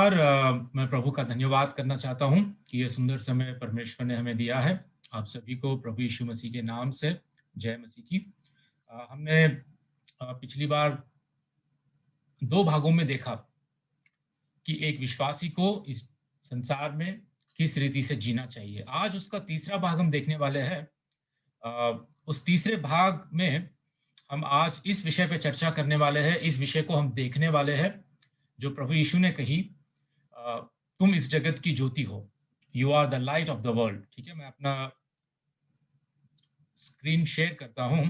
नमस्कार। मैं प्रभु का धन्यवाद करना चाहता हूं कि ये सुंदर समय परमेश्वर ने हमें दिया है। आप सभी को प्रभु यीशु मसीह के नाम से जय मसीह की। हमने पिछली बार दो भागों में देखा कि एक विश्वासी को इस संसार में किस रीति से जीना चाहिए। आज उसका तीसरा भाग हम देखने वाले हैं। उस तीसरे भाग में हम आज इस विषय पे चर्चा करने वाले हैं। इस विषय को हम देखने वाले हैं जो प्रभु यीशु ने कही, तुम इस जगत की ज्योति हो, you are the light of the world. ठीक है, मैं अपना स्क्रीन शेयर करता हूं।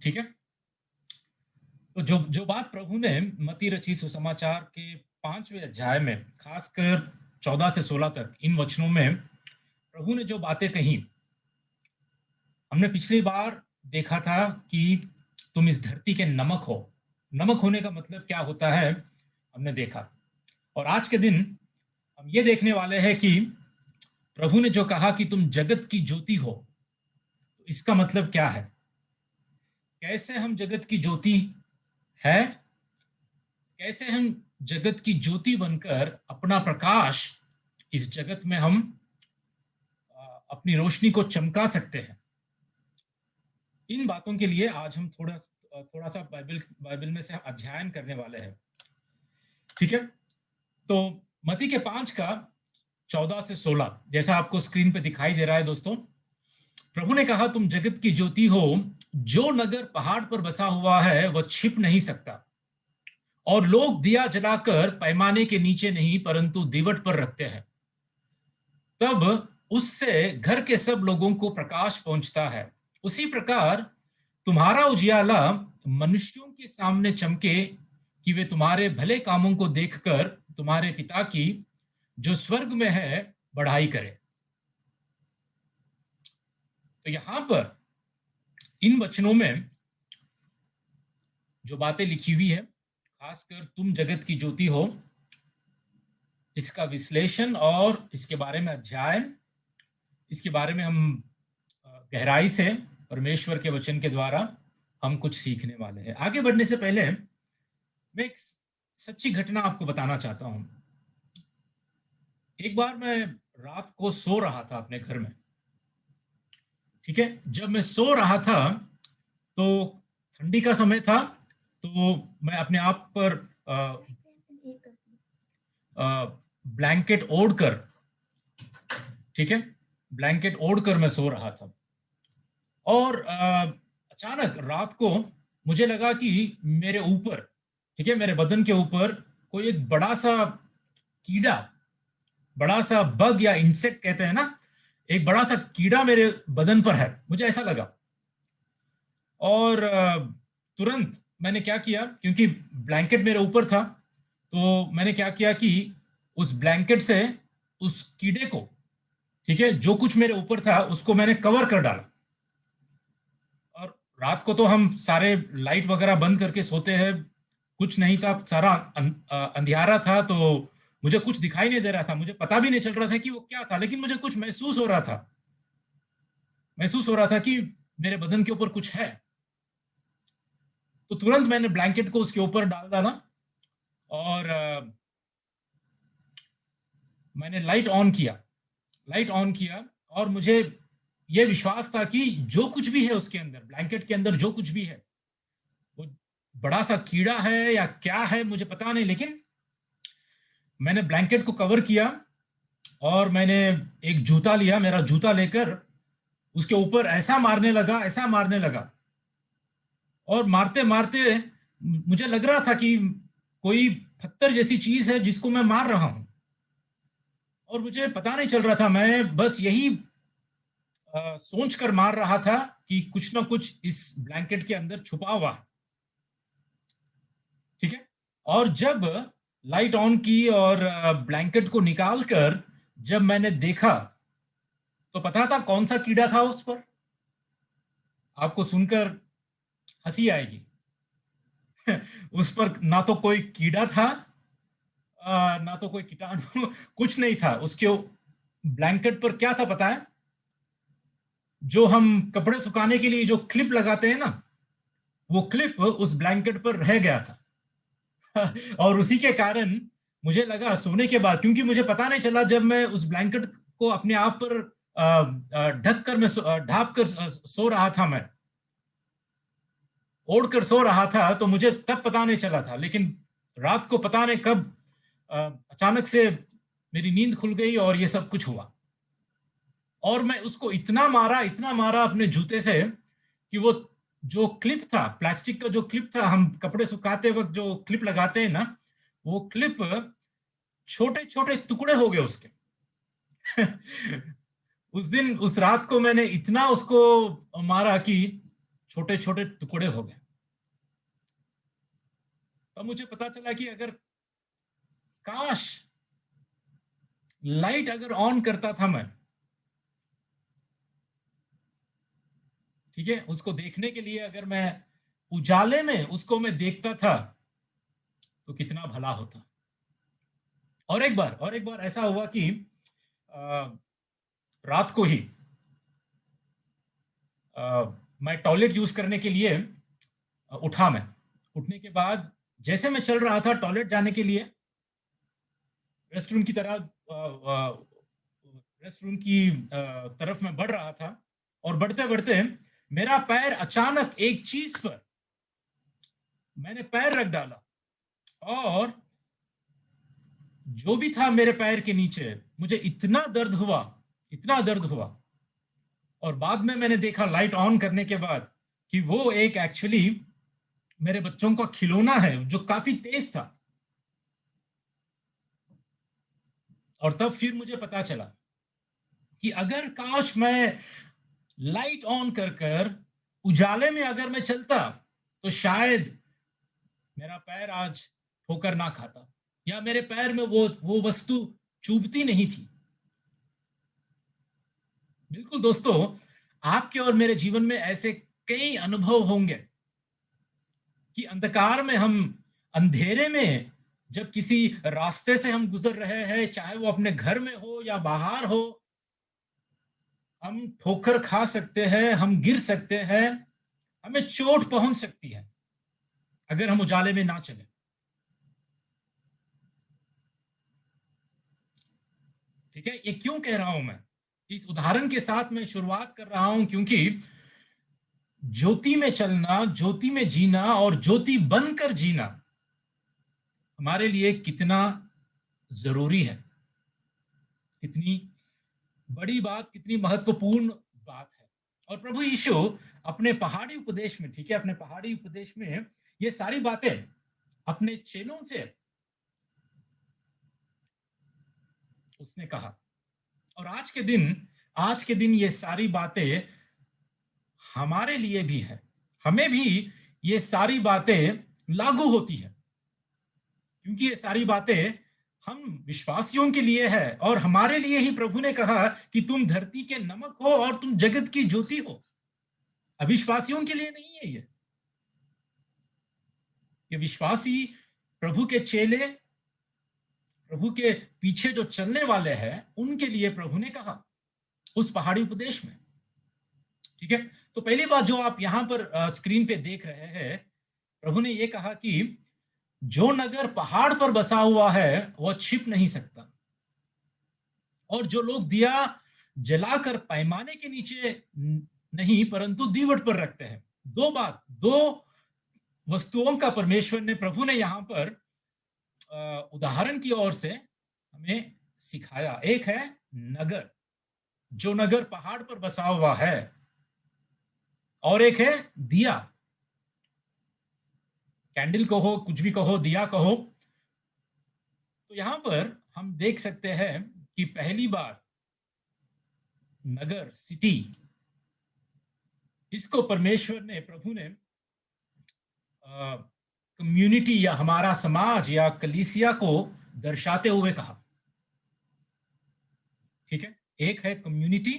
ठीक है, तो जो जो बात प्रभु ने मत्ती रचित सुसमाचार के 5वें अध्याय में खासकर 14 से 16 तक इन वचनों में प्रभु ने जो बातें कही, हमने पिछली बार देखा था कि तुम इस धरती के नमक हो। नमक होने का मतलब क्या होता है हमने देखा। और आज के दिन हम ये देखने वाले हैं कि प्रभु ने जो कहा कि तुम जगत की ज्योति हो, तो इसका मतलब क्या है, कैसे हम जगत की ज्योति है, कैसे हम जगत की ज्योति बनकर अपना प्रकाश इस जगत में हम अपनी रोशनी को चमका सकते हैं। इन बातों के लिए आज हम थोड़ा सा बाइबल में से अध्ययन करने वाले हैं। ठीक है, तो मत्ती के 5 का 14 से 16 जैसा आपको स्क्रीन पे दिखाई दे रहा है दोस्तों। प्रभु ने कहा, तुम जगत की ज्योति हो। जो नगर पहाड़ पर बसा हुआ है वह छिप नहीं सकता, और लोग दिया जलाकर पैमाने के नीचे नहीं परंतु दीवट पर रखते हैं, तब उससे घर के सब लोगों को प्रकाश पहुंचता है। उसी प्रकार तुम्हारा उजियाला मनुष्यों के सामने चमके कि वे तुम्हारे भले कामों को देखकर तुम्हारे पिता की जो स्वर्ग में है बढ़ाई करे। तो यहां पर इन वचनों में जो बातें लिखी हुई है, खासकर तुम जगत की ज्योति हो, इसका विश्लेषण और इसके बारे में अध्ययन, इसके बारे में हम गहराई से परमेश्वर के वचन के द्वारा हम कुछ सीखने वाले हैं। आगे बढ़ने से पहले मैं एक सच्ची घटना आपको बताना चाहता हूं। एक बार मैं रात को सो रहा था अपने घर में। ठीक है, जब मैं सो रहा था तो ठंडी का समय था, तो मैं अपने आप पर ब्लैंकेट ओढ़कर, ठीक है, ब्लैंकेट ओढ़कर मैं सो रहा था। और अचानक रात को मुझे लगा कि मेरे ऊपर, ठीक है, मेरे बदन के ऊपर कोई एक बड़ा सा कीड़ा, बड़ा सा बग या इंसेक्ट कहते हैं ना, एक बड़ा सा कीड़ा मेरे बदन पर है, मुझे ऐसा लगा। और तुरंत मैंने क्या किया, क्योंकि ब्लैंकेट मेरे ऊपर था, तो मैंने क्या किया कि उस ब्लैंकेट से उस कीड़े को, ठीक है, जो कुछ मेरे ऊपर था उसको मैंने कवर कर डाला। और रात को तो हम सारे लाइट वगैरह बंद करके सोते हैं, कुछ नहीं था, सारा अंधियारा था, तो मुझे कुछ दिखाई नहीं दे रहा था, मुझे पता भी नहीं चल रहा था कि वो क्या था, लेकिन मुझे कुछ महसूस हो रहा था, महसूस हो रहा था कि मेरे बदन के ऊपर कुछ है। तो तुरंत मैंने ब्लैंकेट को उसके ऊपर डाल डाला और मैंने लाइट ऑन किया, लाइट ऑन किया। और मुझे यह विश्वास था कि जो कुछ भी है उसके अंदर, ब्लैंकेट के अंदर जो कुछ भी है, वो बड़ा सा कीड़ा है या क्या है मुझे पता नहीं, लेकिन मैंने ब्लैंकेट को कवर किया और मैंने एक जूता लिया, मेरा जूता लेकर उसके ऊपर ऐसा मारने लगा, ऐसा मारने लगा। और मारते मारते मुझे लग रहा था कि कोई पत्थर जैसी चीज है जिसको मैं मार रहा हूं, और मुझे पता नहीं चल रहा था, मैं बस यही सोच कर मार रहा था कि कुछ ना कुछ इस ब्लैंकेट के अंदर छुपा हुआ है। ठीक है, और जब लाइट ऑन की और ब्लैंकेट को निकाल कर जब मैंने देखा, तो पता था कौन सा कीड़ा था उस पर। आपको सुनकर हंसी आएगी। उस पर ना तो कोई कीड़ा था, ना तो कोई कीटाणु, कुछ नहीं था। उसके ब्लैंकेट पर क्या था पता है? जो हम कपड़े सुखाने के लिए जो क्लिप लगाते हैं ना, वो क्लिप उस ब्लैंकेट पर रह गया था। और उसी के कारण मुझे लगा सोने के बाद, क्योंकि मुझे पता नहीं चला, जब मैं उस ब्लैंकेट को अपने आप पर ढक कर मैं ढाप कर सो रहा था, मैं ओढ़ कर सो रहा था, तो मुझे तब पता नहीं चला था। लेकिन रात को पता नहीं कब अचानक से मेरी नींद खुल गई और ये सब कुछ हुआ। और मैं उसको इतना मारा अपने जूते से कि वो जो क्लिप था, प्लास्टिक का जो क्लिप था, हम कपड़े सुखाते वक्त जो क्लिप लगाते हैं ना, वो क्लिप छोटे छोटे टुकड़े हो गए उसके। उस दिन उस रात को मैंने इतना उसको मारा कि छोटे छोटे टुकड़े हो गए। तब मुझे पता चला कि अगर काश लाइट अगर ऑन करता था मैं, ठीक है, उसको देखने के लिए अगर मैं उजाले में उसको मैं देखता था, तो कितना भला होता। और एक बार ऐसा हुआ कि अ, रात को ही मैं टॉयलेट यूज करने के लिए उठा मैं। उठने के बाद जैसे मैं चल रहा था टॉयलेट जाने के लिए, रेस्टरूम की तरह रेस्टरूम की तरफ मैं बढ़ रहा था, और बढ़ते बढ़ते मेरा पैर अचानक एक चीज पर, मैंने पैर रख डाला, और जो भी था मेरे पैर के नीचे, मुझे इतना दर्द हुआ, इतना दर्द हुआ। और बाद में मैंने देखा लाइट ऑन करने के बाद कि वो एक एक्चुअली मेरे बच्चों का खिलौना है जो काफी तेज था। और तब फिर मुझे पता चला कि अगर काश मैं लाइट ऑन कर कर उजाले में अगर मैं चलता, तो शायद मेरा पैर आज ठोकर ना खाता, या मेरे पैर में वो वस्तु चुभती नहीं थी। बिल्कुल दोस्तों, आपके और मेरे जीवन में ऐसे कई अनुभव होंगे कि अंधकार में हम, अंधेरे में जब किसी रास्ते से हम गुजर रहे हैं, चाहे वो अपने घर में हो या बाहर हो, हम ठोकर खा सकते हैं, हम गिर सकते हैं, हमें चोट पहुंच सकती है अगर हम उजाले में ना चले। ठीक है, ये क्यों कह रहा हूं मैं, इस उदाहरण के साथ मैं शुरुआत कर रहा हूं, क्योंकि ज्योति में चलना, ज्योति में जीना और ज्योति बनकर जीना हमारे लिए कितना जरूरी है, कितनी बड़ी बात, कितनी महत्वपूर्ण बात है। और प्रभु यीशु अपने पहाड़ी उपदेश में, ठीक है, अपने पहाड़ी उपदेश में ये सारी बातें अपने चेलों से उसने कहा। और आज के दिन ये सारी बातें हमारे लिए भी है, हमें भी ये सारी बातें लागू होती है, क्योंकि ये सारी बातें हम विश्वासियों के लिए है, और हमारे लिए ही प्रभु ने कहा कि तुम धरती के नमक हो और तुम जगत की ज्योति हो। अविश्वासियों के लिए नहीं है ये विश्वासी, प्रभु के चेले, प्रभु के पीछे जो चलने वाले हैं, उनके लिए प्रभु ने कहा उस पहाड़ी उपदेश में। ठीक है, तो पहली बात जो आप यहां पर स्क्रीन पे देख रहे हैं, प्रभु ने यह कहा कि जो नगर पहाड़ पर बसा हुआ है वह छिप नहीं सकता, और जो लोग दिया जलाकर पैमाने के नीचे नहीं परंतु दीवट पर रखते हैं। दो वस्तुओं का परमेश्वर ने, प्रभु ने यहां पर उदाहरण की ओर से हमें सिखाया। एक है नगर, जो नगर पहाड़ पर बसा हुआ है, और एक है दिया, कैंडल कहो, कुछ भी कहो, दिया कहो। तो यहां पर हम देख सकते हैं कि पहली बार नगर, सिटी, इसको परमेश्वर ने, प्रभु ने कम्युनिटी या हमारा समाज या कलीसिया को दर्शाते हुए कहा। ठीक है, एक है कम्युनिटी,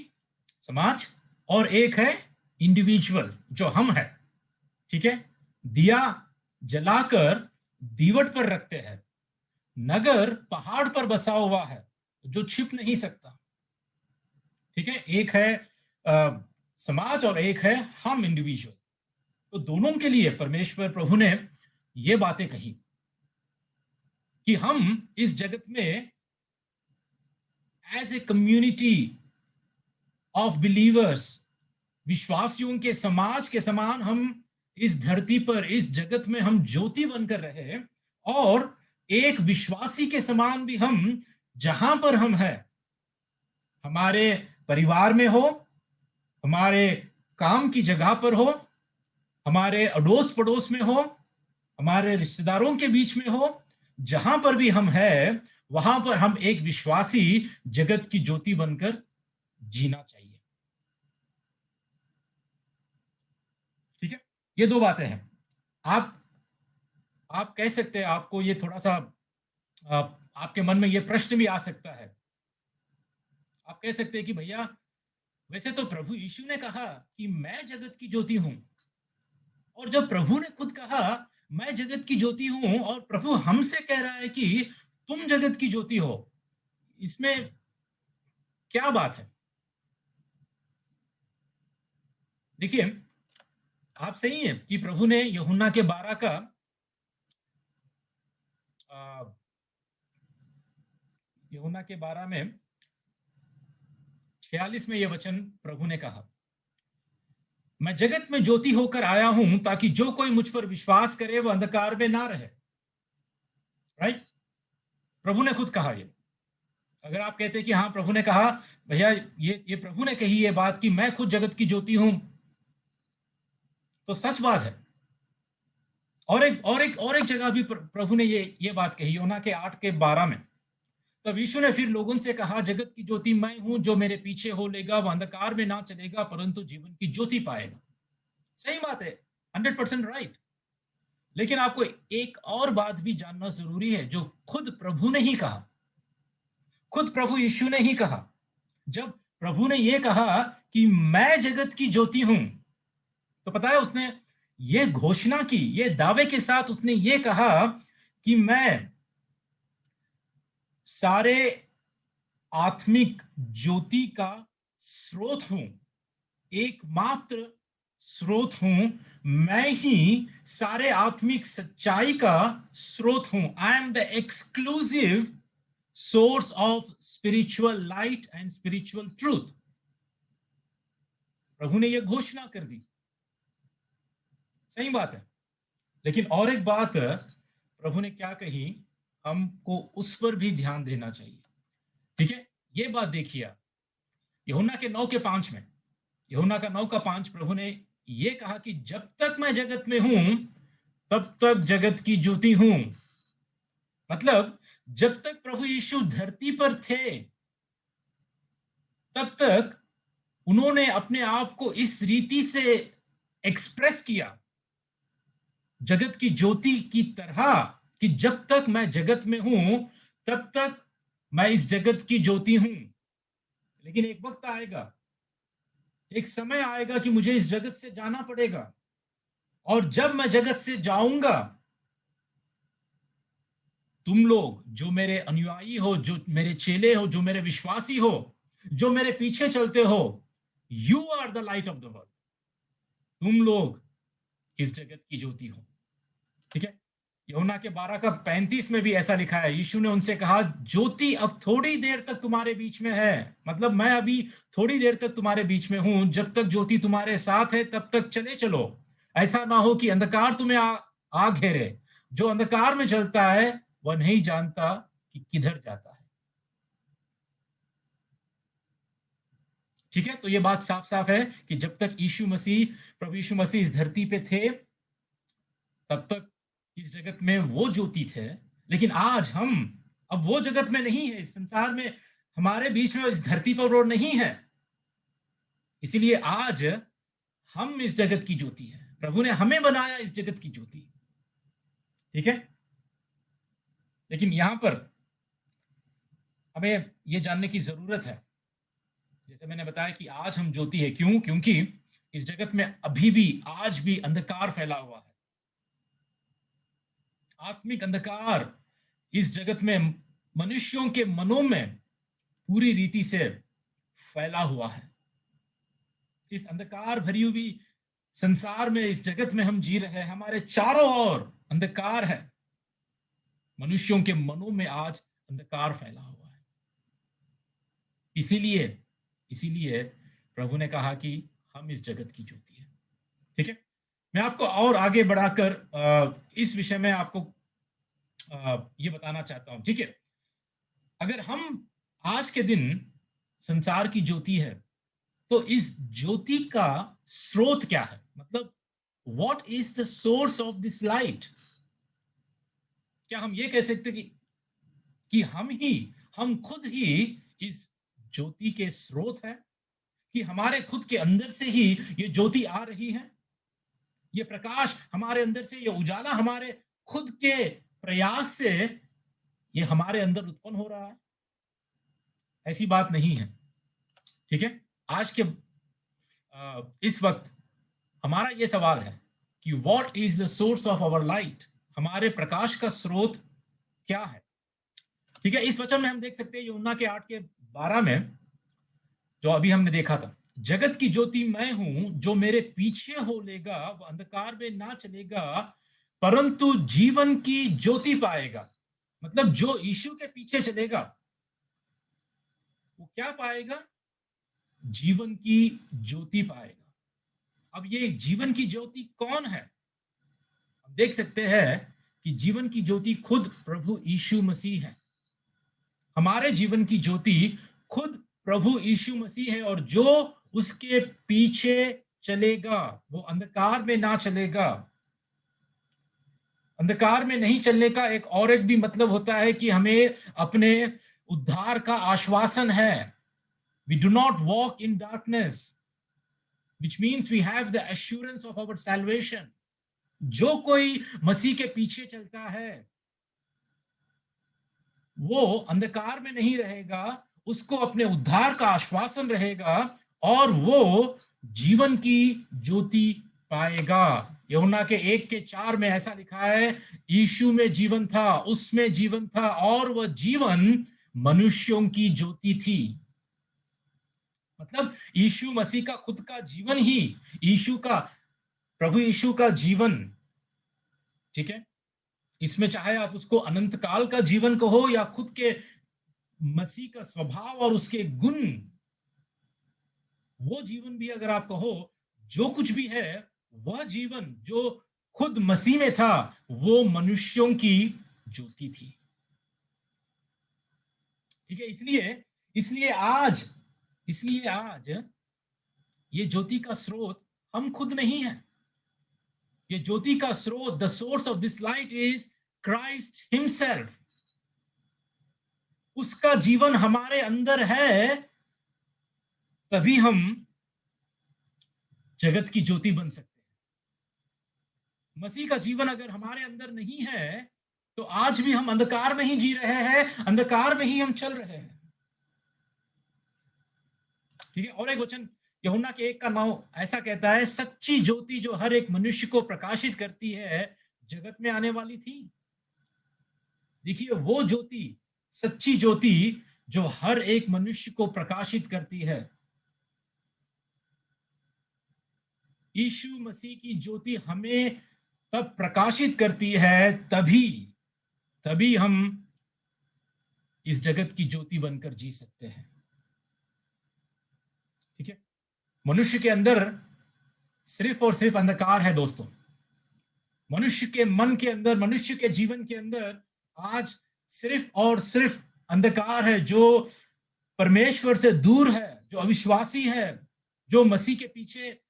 समाज, और एक है इंडिविजुअल जो हम है। ठीक है, दिया जलाकर दीवट पर रखते हैं, नगर पहाड़ पर बसा हुआ है जो छिप नहीं सकता। ठीक है, एक है समाज और एक है हम इंडिविजुअल। तो दोनों के लिए परमेश्वर प्रभु ने ये बातें कही कि हम इस जगत में as a community of believers, विश्वासियों के समाज के समान हम इस धरती पर, इस जगत में हम ज्योति बनकर रहे, और एक विश्वासी के समान भी हम जहां पर हम हैं, हमारे परिवार में हो, हमारे काम की जगह पर हो, हमारे अड़ोस पड़ोस में हो, हमारे रिश्तेदारों के बीच में हो, जहां पर भी हम हैं वहां पर हम एक विश्वासी जगत की ज्योति बनकर जीना चाहिए। ठीक है, ये दो बातें हैं। आप आप कह सकते हैं, आपको ये थोड़ा सा आपके मन में ये प्रश्न भी आ सकता है। आप कह सकते हैं कि भैया, वैसे तो प्रभु यीशु ने कहा कि मैं जगत की ज्योति हूं, और जब प्रभु ने खुद कहा मैं जगत की ज्योति हूं, और प्रभु हमसे कह रहा है कि तुम जगत की ज्योति हो, इसमें क्या बात है? देखिए, आप सही हैं कि प्रभु ने यूहन्ना के 12 का यूहन्ना के 12 में 46 में यह वचन प्रभु ने कहा, मैं जगत में ज्योति होकर आया हूं ताकि जो कोई मुझ पर विश्वास करे वह अंधकार में ना रहे। राइट? प्रभु ने खुद कहा ये। अगर आप कहते हैं कि हाँ प्रभु ने कहा, भैया ये प्रभु ने कही ये बात कि मैं खुद जगत की ज्योति हूं, तो सच बात है। और एक जगह भी प्रभु ने ये बात कही, यूहन्ना के 8 के 12 में। तब यीशु ने फिर लोगों से कहा, जगत की ज्योति मैं हूं, जो मेरे पीछे हो लेगा वह अंधकार में ना चलेगा परंतु जीवन की ज्योति पाएगा। सही बात है, 100% राइट। लेकिन आपको एक और बात भी जानना जरूरी है, जो खुद प्रभु ने ही कहा, खुद प्रभु यीशु ने ही कहा। जब प्रभु ने यह कहा कि मैं जगत की ज्योति हूं, तो पता है उसने ये घोषणा की, ये दावे के साथ उसने ये कहा कि मैं सारे आत्मिक ज्योति का स्रोत हूं, एकमात्र स्रोत हूं। मैं ही सारे आत्मिक सच्चाई का स्रोत हूं। I am the exclusive source of spiritual light and spiritual truth. प्रभु ने यह घोषणा कर दी। सही बात है। लेकिन और एक बात प्रभु ने क्या कही, हमको उस पर भी ध्यान देना चाहिए। ठीक है, ये बात देखिए, यूहन्ना के 9 के 5 में, यूहन्ना का 9 का 5, प्रभु ने ये कहा कि जब तक मैं जगत में हूं तब तक जगत की ज्योति हूं। मतलब जब तक प्रभु यीशु धरती पर थे तब तक उन्होंने अपने आप को इस रीति से एक्सप्रेस किया जगत की ज्योति की तरह, कि जब तक मैं जगत में हूं तब तक मैं इस जगत की ज्योति हूं। लेकिन एक वक्त आएगा, एक समय आएगा कि मुझे इस जगत से जाना पड़ेगा, और जब मैं जगत से जाऊंगा, तुम लोग जो मेरे अनुयायी हो, जो मेरे चेले हो, जो मेरे विश्वासी हो, जो मेरे पीछे चलते हो, you are the light of the world. तुम लोग इस जगत की ज्योति हो। ठीक है, यूहन्ना के 12 का 35 में भी ऐसा लिखा है। यीशु ने उनसे कहा, ज्योति अब थोड़ी देर तक तुम्हारे बीच में है, मतलब मैं अभी थोड़ी देर तक तुम्हारे बीच में हूं, जब तक ज्योति तुम्हारे साथ है तब तक चले चलो। ऐसा ना हो कि अंधकार तुम्हें आ घेरे। जो अंधकार में चलता है वह नहीं जानता कि किधर जाता है। ठीक है, तो यह बात साफ साफ है कि जब तक प्रभु यीशु मसीह इस धरती पे थे तब तक इस जगत में वो ज्योति थे। लेकिन आज हम अब वो जगत में नहीं है, इस संसार में हमारे बीच में, इस धरती पर वो नहीं है। इसीलिए आज हम इस जगत की ज्योति है। प्रभु ने हमें बनाया इस जगत की ज्योति। ठीक है, लेकिन यहां पर हमें यह जानने की जरूरत है, जैसे मैंने बताया कि आज हम ज्योति है। क्यों? क्योंकि इस जगत में अभी भी, आज भी अंधकार फैला हुआ है। आत्मिक अंधकार इस जगत में मनुष्यों के मनों में पूरी रीति से फैला हुआ है। इस अंधकार भरी हुई संसार में, इस जगत में हम जी रहे हैं, हमारे चारों ओर अंधकार है। मनुष्यों के मनों में आज अंधकार फैला हुआ है। इसीलिए इसीलिए प्रभु ने कहा कि हम इस जगत की ज्योति है। ठीक है, मैं आपको और आगे बढ़ाकर इस विषय में आपको ये बताना चाहता हूं। ठीक है, अगर हम आज के दिन संसार की ज्योति है, तो इस ज्योति का स्रोत क्या है? मतलब what is the source of this light? क्या हम ये कह सकते कि हम खुद ही इस ज्योति के स्रोत हैं, कि हमारे खुद के अंदर से ही ये ज्योति आ रही है, ये प्रकाश हमारे अंदर से, ये उजाला हमारे खुद के प्रयास से ये हमारे अंदर उत्पन्न हो रहा है? ऐसी बात नहीं है। ठीक है, आज के इस वक्त हमारा ये सवाल है कि what is the source of our light? हमारे प्रकाश का स्रोत क्या है? ठीक है, इस वचन में हम देख सकते हैं यूहन्ना के 8 के 12 में, जो अभी हमने देखा था, जगत की ज्योति मैं हूं, जो मेरे पीछे हो लेगा वो अंधकार में ना चलेगा, परंतु जीवन की ज्योति पाएगा। मतलब जो यीशु के पीछे चलेगा वो क्या पाएगा? जीवन की ज्योति पाएगा। अब ये जीवन की ज्योति कौन है? हम देख सकते हैं कि जीवन की ज्योति खुद प्रभु यीशु मसीह है। हमारे जीवन की ज्योति खुद प्रभु यीशु मसीह है, और जो उसके पीछे चलेगा वो अंधकार में ना चलेगा। अंधकार में नहीं चलने का एक भी मतलब होता है कि हमें अपने उद्धार का आश्वासन है। We do not walk in darkness, which means we have the assurance of our salvation. जो कोई मसीह के पीछे चलता है वो अंधकार में नहीं रहेगा, उसको अपने उद्धार का आश्वासन रहेगा, और वो जीवन की ज्योति पाएगा। यूहन्ना के 1 के 4 में ऐसा लिखा है, यीशु में जीवन था, उसमें जीवन था, और वह जीवन मनुष्यों की ज्योति थी। मतलब यीशु मसीह का खुद का जीवन ही, प्रभु यीशु का जीवन, ठीक है, इसमें चाहे आप उसको अनंत काल का जीवन कहो या खुद के मसीह का स्वभाव और उसके गुण, वो जीवन भी अगर आप कहो, जो कुछ भी है वह जीवन जो खुद मसीह में था, वो मनुष्यों की ज्योति थी। ठीक है, इसलिए आज ये ज्योति का स्रोत हम खुद नहीं है। ये ज्योति का स्रोत, the source of this light is Christ himself. उसका जीवन हमारे अंदर है, तभी हम जगत की ज्योति बन सकते हैं। मसीह का जीवन अगर हमारे अंदर नहीं है तो आज भी हम अंधकार में ही जी रहे हैं, अंधकार में ही हम चल रहे हैं। ठीक है, और एक वचन यूहन्ना के 1 का 9 ऐसा कहता है, सच्ची ज्योति जो हर एक मनुष्य को प्रकाशित करती है जगत में आने वाली थी। देखिए, वो ज्योति, सच्ची ज्योति जो हर एक मनुष्य को प्रकाशित करती है, यीशु मसीह की ज्योति हमें तब प्रकाशित करती है, तभी हम इस जगत की ज्योति बनकर जी सकते हैं। ठीक है, मनुष्य के अंदर सिर्फ और सिर्फ अंधकार है दोस्तों। मनुष्य के मन के अंदर, मनुष्य के जीवन के अंदर आज सिर्फ और सिर्फ अंधकार है। जो परमेश्वर से दूर है, जो अविश्वासी है, जो मसीह के पीछे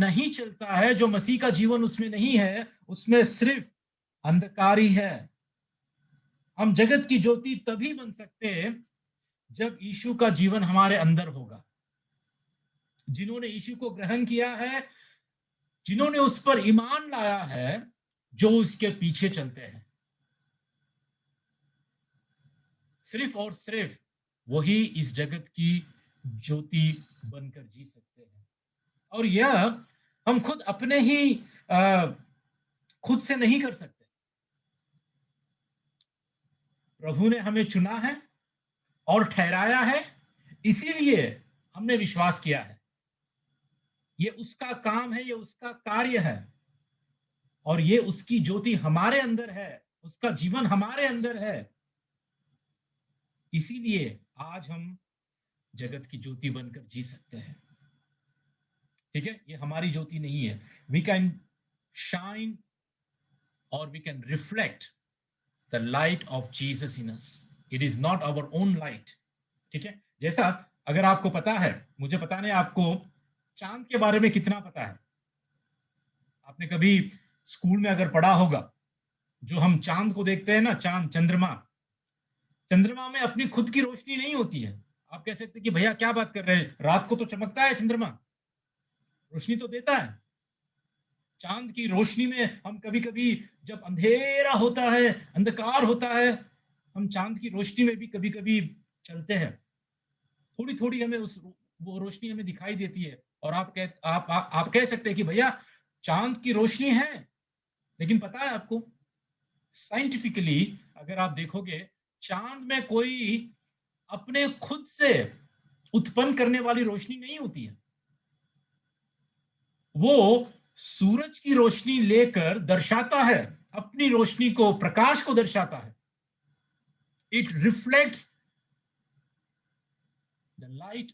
नहीं चलता है, जो मसीह का जीवन उसमें नहीं है, उसमें सिर्फ अंधकार ही है। हम जगत की ज्योति तभी बन सकते हैं जब यीशु का जीवन हमारे अंदर होगा। जिन्होंने यीशु को ग्रहण किया है, जिन्होंने उस पर ईमान लाया है, जो उसके पीछे चलते हैं, सिर्फ और सिर्फ वही इस जगत की ज्योति बनकर जी सकते हैं। और यह हम खुद अपने ही खुद से नहीं कर सकते। प्रभु ने हमें चुना है और ठहराया है, इसीलिए हमने विश्वास किया है। ये उसका काम है, ये उसका कार्य है, और ये उसकी ज्योति हमारे अंदर है, उसका जीवन हमारे अंदर है। इसीलिए आज हम जगत की ज्योति बनकर जी सकते हैं। ठीक है, ये हमारी ज्योति नहीं है। वी कैन शाइन और we can reflect the light of Jesus in us. It is not our own light. ठीक है, जैसा अगर आपको पता है, मुझे पता नहीं आपको चांद के बारे में कितना पता है। आपने कभी स्कूल में अगर पढ़ा होगा, जो हम चांद को देखते हैं ना, चांद, चंद्रमा, चंद्रमा में अपनी खुद की रोशनी नहीं होती है। आप कह सकते हैं कि भैया क्या बात कर रहे हैं, रात को तो चमकता है चंद्रमा, रोशनी तो देता है। चांद की रोशनी में हम कभी कभी, जब अंधेरा होता है, अंधकार होता है, हम चांद की रोशनी में भी कभी कभी चलते हैं। थोड़ी थोड़ी हमें वो रोशनी हमें दिखाई देती है, और आप कह सकते हैं कि भैया चांद की रोशनी है। लेकिन पता है आपको, साइंटिफिकली अगर आप देखोगे, चांद में कोई अपने खुद से उत्पन्न करने वाली रोशनी नहीं होती है। वो सूरज की रोशनी लेकर दर्शाता है, अपनी रोशनी को, प्रकाश को दर्शाता है। It reflects the light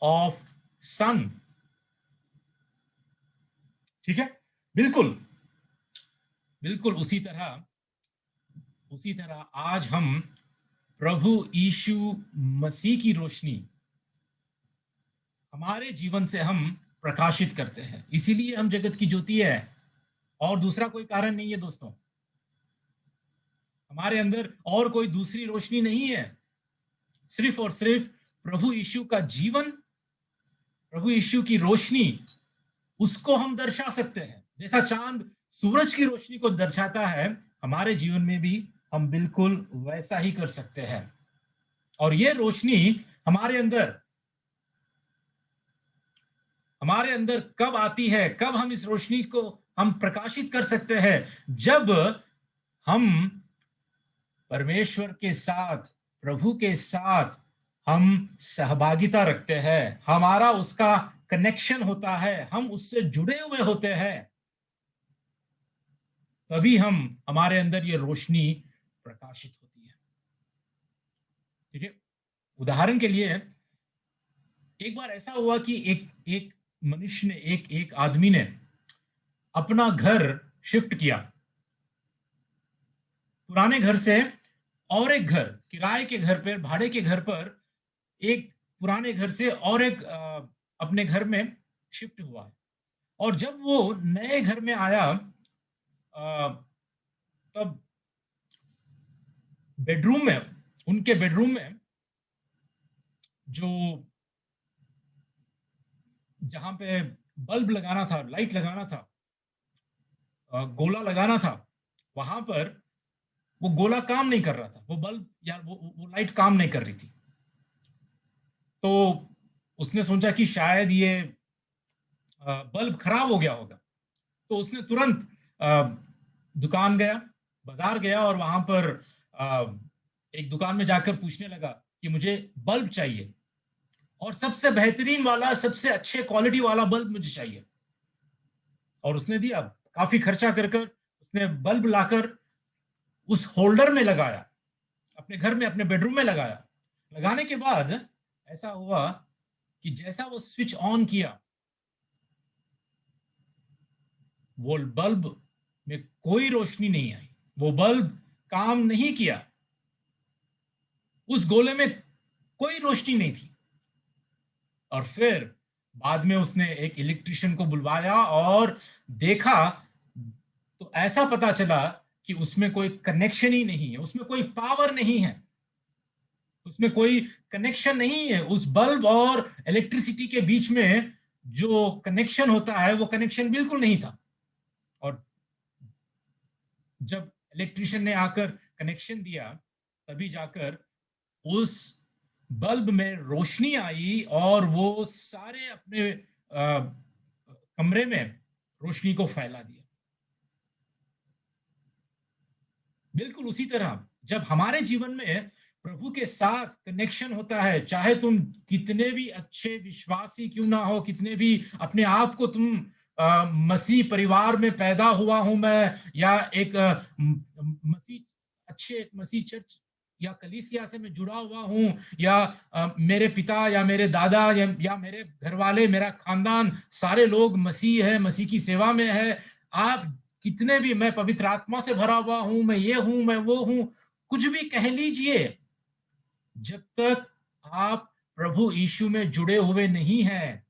of sun. ठीक है, बिल्कुल बिल्कुल उसी तरह आज हम प्रभु यीशु मसीह की रोशनी हमारे जीवन से हम प्रकाशित करते हैं। इसीलिए हम जगत की ज्योति है, और दूसरा कोई कारण नहीं है दोस्तों। हमारे अंदर और कोई दूसरी रोशनी नहीं है, सिर्फ और सिर्फ प्रभु यीशु का जीवन, प्रभु यीशु की रोशनी, उसको हम दर्शा सकते हैं। जैसा चांद सूरज की रोशनी को दर्शाता है, हमारे जीवन में भी हम बिल्कुल वैसा ही कर सकते हैं। और ये रोशनी हमारे अंदर कब आती है, कब हम इस रोशनी को हम प्रकाशित कर सकते हैं? जब हम परमेश्वर के साथ, प्रभु के साथ हम सहभागिता रखते हैं, हमारा उसका कनेक्शन होता है, हम उससे जुड़े हुए होते हैं, तभी हमारे अंदर ये रोशनी प्रकाशित होती है। ठीक है, उदाहरण के लिए एक बार ऐसा हुआ कि एक एक मनुष्य ने, एक आदमी ने अपना घर शिफ्ट किया, पुराने घर से और एक घर, किराए के घर पर, भाड़े के घर पर, एक पुराने घर से और एक अपने घर में शिफ्ट हुआ है। और जब वो नए घर में आया, तब बेडरूम में, उनके बेडरूम में जो, जहां पे बल्ब लगाना था, लाइट लगाना था, गोला लगाना था, वहां पर वो गोला काम नहीं कर रहा था, वो बल्ब या वो लाइट काम नहीं कर रही थी। तो उसने सोचा कि शायद ये बल्ब खराब हो गया होगा। तो उसने तुरंत दुकान गया, बाजार गया, और वहां पर एक दुकान में जाकर पूछने लगा कि मुझे बल्ब चाहिए, और सबसे बेहतरीन वाला, सबसे अच्छे क्वालिटी वाला बल्ब मुझे चाहिए। और उसने दिया, काफी खर्चा कर कर उसने बल्ब लाकर उस होल्डर में लगाया, अपने घर में, अपने बेडरूम में लगाया। लगाने के बाद ऐसा हुआ कि जैसा वो स्विच ऑन किया, वो बल्ब में कोई रोशनी नहीं आई, वो बल्ब काम नहीं किया, उस गोले में कोई रोशनी नहीं थी। और फिर बाद में उसने एक इलेक्ट्रिशियन को बुलवाया और देखा, तो ऐसा पता चला कि उसमें कोई कनेक्शन ही नहीं है, उसमें कोई पावर नहीं है, उसमें कोई कनेक्शन नहीं है। उस बल्ब और इलेक्ट्रिसिटी के बीच में जो कनेक्शन होता है, वो कनेक्शन बिल्कुल नहीं था। और जब इलेक्ट्रिशियन ने आकर कनेक्शन दिया, तभी जाकर उस बल्ब में रोशनी आई, और वो सारे अपने कमरे में रोशनी को फैला दिया। बिल्कुल उसी तरह जब हमारे जीवन में प्रभु के साथ कनेक्शन होता है, चाहे तुम कितने भी अच्छे विश्वासी क्यों ना हो, कितने भी अपने आप को तुम मसीह परिवार में पैदा हुआ हूं मैं, या एक मसीह अच्छे एक मसीह चर्च या कलीसिया से मैं जुड़ा हुआ हूं, या मेरे पिता या मेरे दादा या मेरे घर वाले, मेरा खानदान सारे लोग मसीह है, मसीह की सेवा में है, आप कितने भी, मैं पवित्र आत्मा से भरा हुआ हूं, मैं ये हूं, मैं वो हूं, कुछ भी कह लीजिए, जब तक आप प्रभु यीशु में जुड़े हुए नहीं हैं,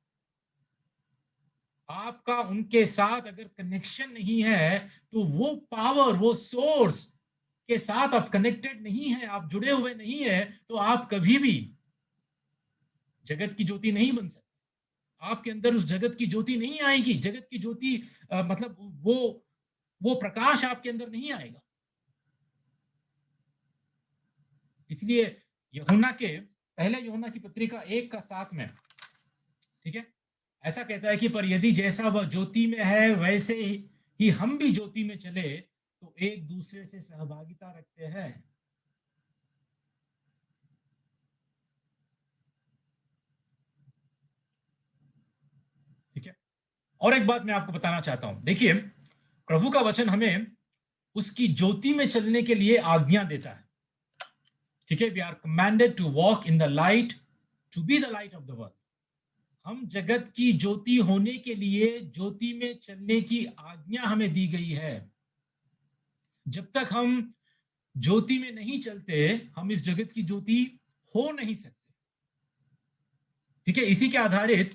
आपका उनके साथ अगर कनेक्शन नहीं है, तो वो पावर, वो सोर्स के साथ आप कनेक्टेड नहीं है, आप जुड़े हुए नहीं है, तो आप कभी भी जगत की ज्योति नहीं बन सकते। आपके अंदर उस जगत की ज्योति नहीं आएगी, जगत की ज्योति मतलब वो प्रकाश आपके अंदर नहीं आएगा। इसलिए यूहन्ना के पहले यूहन्ना की पत्रिका 1:7 में, ठीक है, ऐसा कहता है कि पर यदि जैसा वह ज्योति में है वैसे ही हम भी ज्योति में चले तो एक दूसरे से सहभागिता रखते हैं। ठीक है, और एक बात मैं आपको बताना चाहता हूं, देखिए प्रभु का वचन हमें उसकी ज्योति में चलने के लिए आज्ञा देता है। ठीक है, we are commanded to walk in the light, to be the light of the world. हम जगत की ज्योति होने के लिए ज्योति में चलने की आज्ञा हमें दी गई है। जब तक हम ज्योति में नहीं चलते, हम इस जगत की ज्योति हो नहीं सकते। ठीक है, इसी के आधारित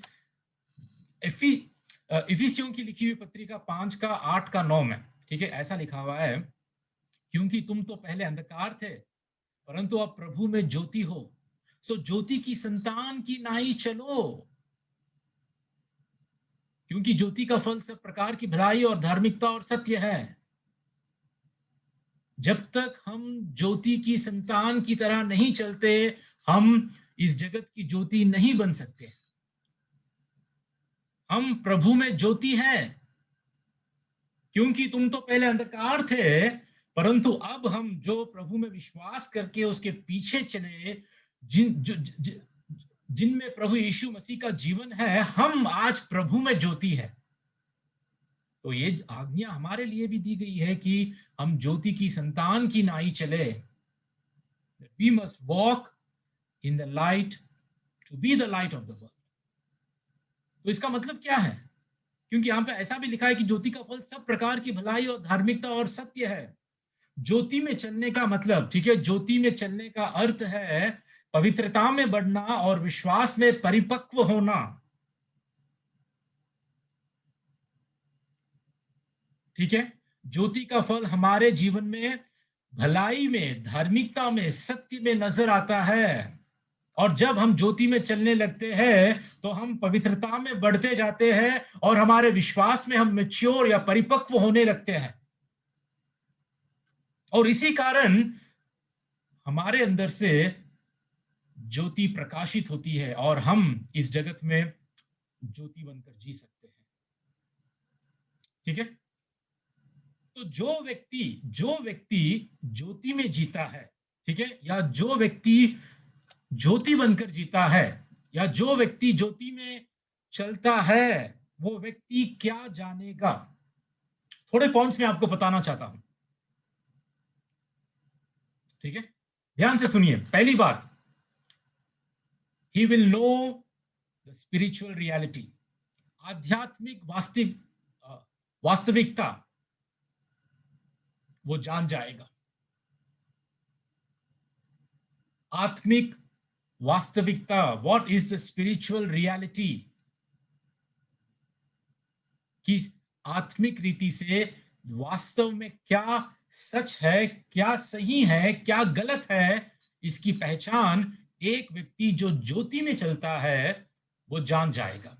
इफिसियों की लिखी हुई पत्रिका 5:8-9 में, ठीक है, ऐसा लिखा हुआ है, क्योंकि तुम तो पहले अंधकार थे परंतु अब प्रभु में ज्योति हो, सो ज्योति की संतान की नाई चलो। क्योंकि ज्योति का फल सब प्रकार की भलाई और धार्मिकता और सत्य है। जब तक हम ज्योति की संतान की तरह नहीं चलते, हम इस जगत की ज्योति नहीं बन सकते। हम प्रभु में ज्योति हैं, क्योंकि तुम तो पहले अंधकार थे परंतु अब हम जो प्रभु में विश्वास करके उसके पीछे चले, जिनमें प्रभु यीशु मसीह का जीवन है, हम आज प्रभु में ज्योति है। तो ये आज्ञा हमारे लिए भी दी गई है कि हम ज्योति की संतान की नाई चले। We must walk in the light to be the light of the world. तो इसका मतलब क्या है? क्योंकि यहां पे ऐसा भी लिखा है कि ज्योति का फल सब प्रकार की भलाई और धार्मिकता और सत्य है। ज्योति में चलने का मतलब, ठीक है, ज्योति में चलने का अर्थ है पवित्रता में बढ़ना और विश्वास में परिपक्व होना। ठीक है, ज्योति का फल हमारे जीवन में भलाई में, धार्मिकता में, सत्य में नजर आता है। और जब हम ज्योति में चलने लगते हैं तो हम पवित्रता में बढ़ते जाते हैं और हमारे विश्वास में हम मैच्योर या परिपक्व होने लगते हैं। और इसी कारण हमारे अंदर से ज्योति प्रकाशित होती है और हम इस जगत में ज्योति बनकर जी सकते हैं। ठीक है, तो जो व्यक्ति ज्योति में जीता है, ठीक है, या जो व्यक्ति ज्योति बनकर जीता है, या जो व्यक्ति ज्योति में चलता है, वो व्यक्ति क्या जानेगा? थोड़े पॉइंट्स में आपको बताना चाहता हूं। ठीक है, ध्यान से सुनिए। पहली बात, he will know the spiritual reality, आध्यात्मिक वास्तविकता वो जान जाएगा। आत्मिक वास्तविकता, what is the spiritual reality, कि आत्मिक रीति से वास्तव में क्या सच है, क्या सही है, क्या गलत है, इसकी पहचान एक व्यक्ति जो ज्योति में चलता है वो जान जाएगा।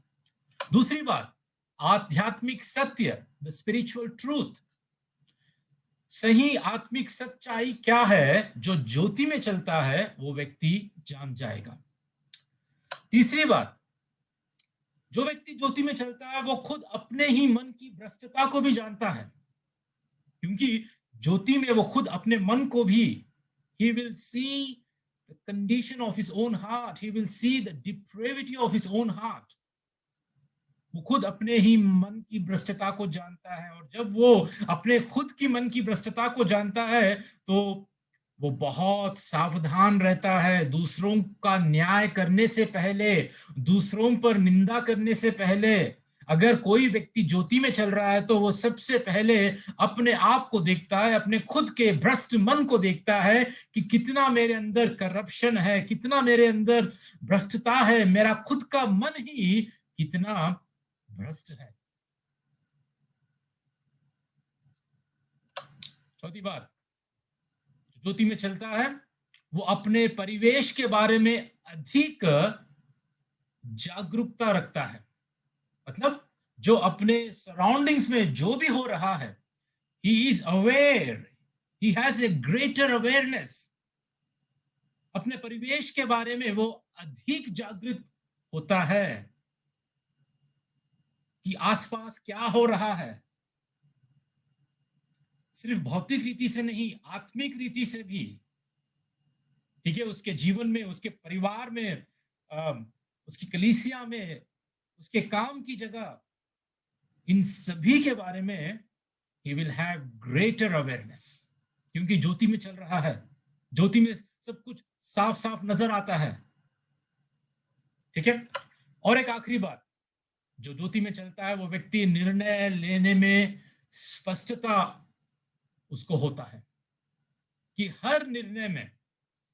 दूसरी बात, आध्यात्मिक सत्य, द स्पिरिचुअल ट्रूथ, सही आत्मिक सच्चाई क्या है, जो ज्योति में चलता है वो व्यक्ति जान जाएगा। तीसरी बात, जो व्यक्ति ज्योति में चलता है वो खुद अपने ही मन की भ्रष्टता को भी जानता है, क्योंकि ज्योति में वो खुद अपने मन को भी, he will see the condition of his own heart. He will see the depravity of his own heart. वो खुद अपने ही मन की भ्रष्टता को जानता है, और जब वो अपने खुद की मन की भ्रष्टता को जानता है तो वो बहुत सावधान रहता है। दूसरों का न्याय करने से पहले, दूसरों पर निंदा करने से पहले, अगर कोई व्यक्ति ज्योति में चल रहा है तो वो सबसे पहले अपने आप को देखता है, अपने खुद के भ्रष्ट मन को देखता है कि कितना मेरे अंदर करप्शन है, कितना मेरे अंदर भ्रष्टता है, मेरा खुद का मन ही कितना भ्रष्ट है। चौथी बात, ज्योति में चलता है वो अपने परिवेश के बारे में अधिक जागरूकता रखता है। मतलब जो अपने सराउंडिंग्स में जो भी हो रहा है, he is aware, he has a greater awareness। अपने परिवेश के बारे में वो अधिक जागृत होता है कि आसपास क्या हो रहा है। सिर्फ भौतिक रीति से नहीं, आत्मिक रीति से भी। ठीक है, उसके जीवन में, उसके परिवार में, उसकी कलीसिया में, उसके काम की जगह, इन सभी के बारे में he will have greater awareness, क्योंकि ज्योति में चल रहा है। ज्योति में सब कुछ साफ साफ नजर आता है। ठीक है, और एक आखिरी बात, जो ज्योति में चलता है वो व्यक्ति निर्णय लेने में स्पष्टता उसको होता है, कि हर निर्णय में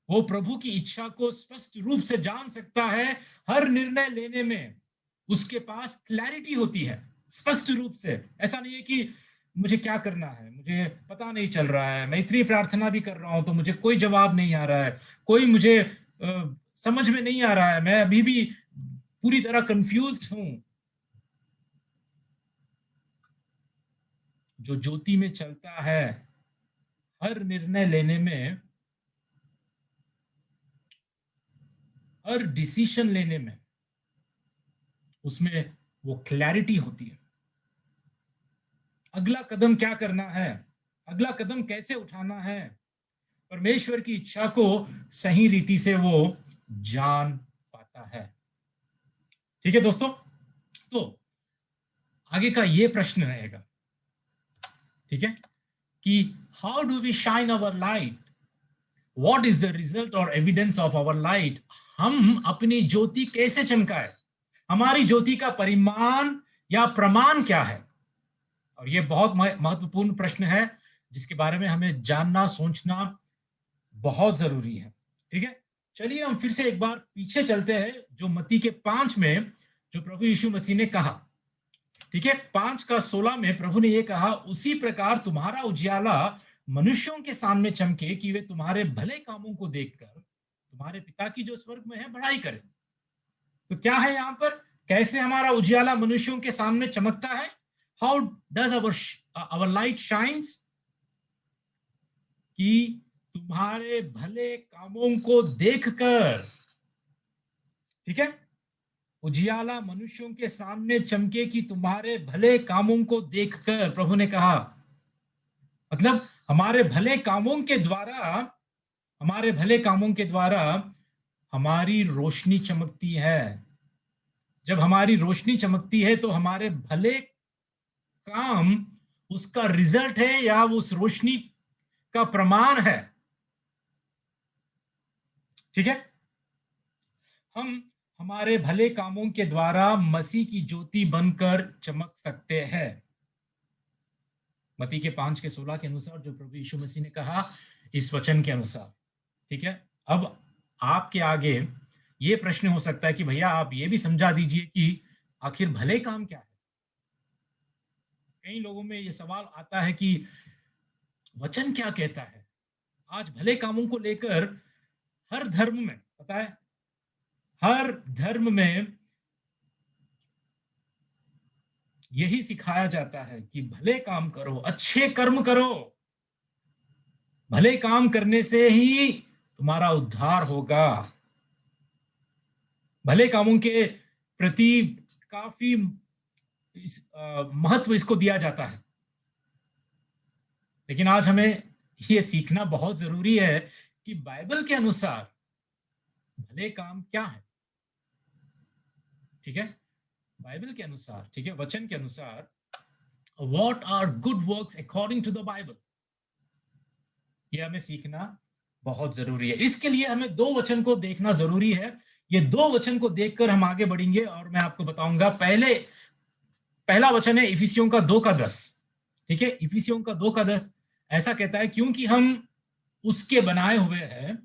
वो प्रभु की इच्छा को स्पष्ट रूप से जान सकता है। हर निर्णय लेने में उसके पास क्लैरिटी होती है, स्पष्ट रूप से। ऐसा नहीं है कि मुझे क्या करना है, मुझे पता नहीं चल रहा है, मैं इतनी प्रार्थना भी कर रहा हूं तो मुझे कोई जवाब नहीं आ रहा है, कोई मुझे समझ में नहीं आ रहा है, मैं अभी भी पूरी तरह कंफ्यूज्ड हूं। जो ज्योति में चलता है, हर निर्णय लेने में, हर डिसीजन लेने में उसमें वो क्लैरिटी होती है। अगला कदम क्या करना है, अगला कदम कैसे उठाना है, परमेश्वर की इच्छा को सही रीति से वो जान पाता है। ठीक है दोस्तों, तो आगे का ये प्रश्न रहेगा, ठीक है, कि how do we shine our light, what is the result और एविडेंस ऑफ आवर लाइट। हम अपनी ज्योति कैसे चमकाए, हमारी ज्योति का परिमाण या प्रमाण क्या है। और ये बहुत महत्वपूर्ण प्रश्न है जिसके बारे में हमें जानना, सोचना बहुत जरूरी है। ठीक है, चलिए हम फिर से एक बार पीछे चलते हैं, जो मत्ती के 5 में जो प्रभु यीशु मसीह ने कहा। ठीक है, 5:16 में प्रभु ने यह कहा, उसी प्रकार तुम्हारा उजियाला मनुष्यों के सामने चमके कि वे तुम्हारे भले कामों को देखकर तुम्हारे पिता की जो स्वर्ग में है बड़ाई करें। तो क्या है यहां पर, कैसे हमारा उजियाला मनुष्यों के सामने चमकता है, how does our light shines, कि तुम्हारे भले कामों को देखकर। ठीक है, उजियाला मनुष्यों के सामने चमके कि तुम्हारे भले कामों को देखकर, प्रभु ने कहा। मतलब हमारे भले कामों के द्वारा, हमारे भले कामों के द्वारा हमारी रोशनी चमकती है। जब हमारी रोशनी चमकती है तो हमारे भले काम उसका रिजल्ट है या उस रोशनी का प्रमाण है। ठीक है, हम हमारे भले कामों के द्वारा मसीह की ज्योति बनकर चमक सकते हैं। मत्ती के 5:16 के अनुसार जो प्रभु यीशु मसीह ने कहा, इस वचन के अनुसार। ठीक है, अब आपके आगे ये प्रश्न हो सकता है कि भैया आप ये भी समझा दीजिए कि आखिर भले काम क्या है। कई लोगों में ये सवाल आता है कि वचन क्या कहता है। आज भले कामों को लेकर हर धर्म में, पता है, हर धर्म में यही सिखाया जाता है कि भले काम करो, अच्छे कर्म करो, भले काम करने से ही तुम्हारा उद्धार होगा। भले कामों के प्रति काफी महत्व इसको दिया जाता है। लेकिन आज हमें यह सीखना बहुत जरूरी है कि बाइबल के अनुसार भले काम क्या है? ठीक है, बाइबल के अनुसार, ठीक है, वचन के अनुसार, what are good works according to the Bible, ये हमें सीखना बहुत जरूरी है। इसके लिए हमें दो वचन को देखना जरूरी है। ये दो वचन को देखकर हम आगे बढ़ेंगे और मैं आपको बताऊंगा। पहला वचन है इफिसियों का 2:10। ठीक है, इफिसियों का 2:10 ऐसा कहता है, क्योंकि हम उसके बनाए हुए हैं,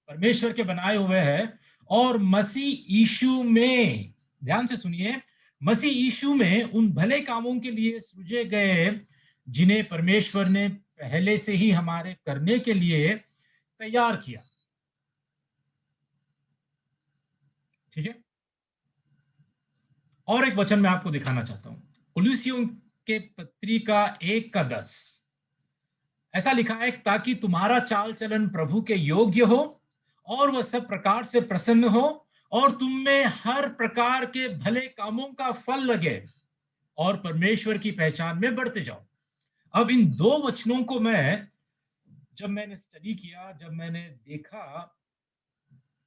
परमेश्वर के बनाए हुए हैं, और मसीह यीशु में, ध्यान से सुनिए, मसीह यीशु में उन भले कामों के लिए सृजे गए जिन्हें परमेश्वर ने पहले से ही हमारे करने के लिए तैयार किया। ठीक है, और एक वचन मैं आपको दिखाना चाहता हूं, कुलुसियों के पत्री का 1:10 ऐसा लिखा है, ताकि तुम्हारा चाल चलन प्रभु के योग्य हो और वह सब प्रकार से प्रसन्न हो और तुम में हर प्रकार के भले कामों का फल लगे और परमेश्वर की पहचान में बढ़ते जाओ। अब इन दो वचनों को जब मैंने स्टडी किया, जब मैंने देखा,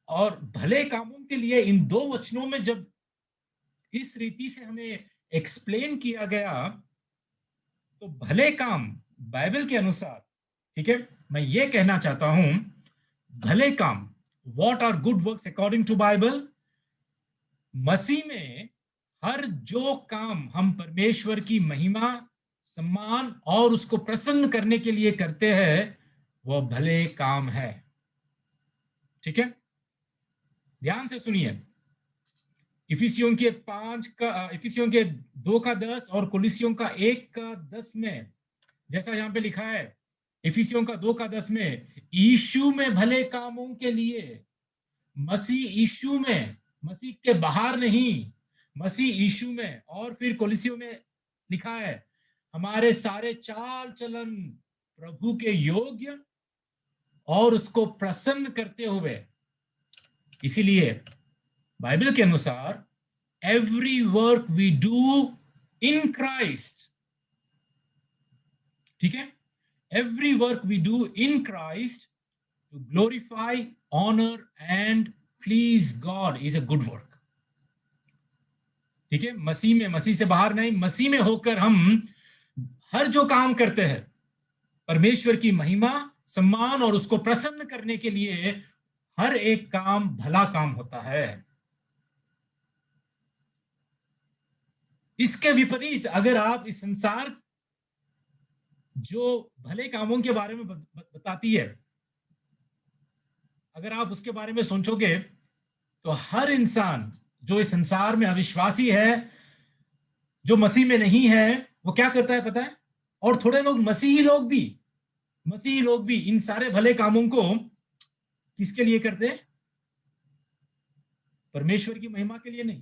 और भले कामों के लिए इन दो वचनों में जब इस रीति से हमें एक्सप्लेन किया गया, तो भले काम बाइबल के अनुसार, ठीक है, मैं ये कहना चाहता हूं, भले काम, what are good works according to Bible, मसीह में हर जो काम हम परमेश्वर की महिमा, सम्मान और उसको प्रसन्न करने के लिए करते हैं, वह भले काम है। ठीक है, ध्यान से सुनिए, इफिसियों के 2:10 और कुलिसियों का 1:10 में, जैसा यहां पे लिखा है, इफिसियों का 2:10 में, यीशु में भले कामों के लिए, मसीह यीशु में, मसीह के बाहर नहीं, मसीह यीशु में, और फिर कोलिसियों में लिखा है, हमारे सारे चाल चलन प्रभु के योग्य और उसको प्रसन्न करते हुए। इसीलिए बाइबल के अनुसार every work we do in Christ, ठीक है, every work we do in Christ to glorify, honour and please God is a good work. ठीक है, मसीह में, मसीह से बाहर नहीं, मसीह में होकर हम हर जो काम करते हैं परमेश्वर की महिमा, सम्मान और उसको प्रसन्न करने के लिए, हर एक काम भला काम होता है। इसके विपरीत अगर आप इस संसार जो भले कामों के बारे में बताती है, अगर आप उसके बारे में सोचोगे, तो हर इंसान जो इस संसार में अविश्वासी है, जो मसीह में नहीं है, वो क्या करता है पता है? और थोड़े लोग मसीही लोग भी इन सारे भले कामों को किसके लिए करते हैं? परमेश्वर की महिमा के लिए नहीं,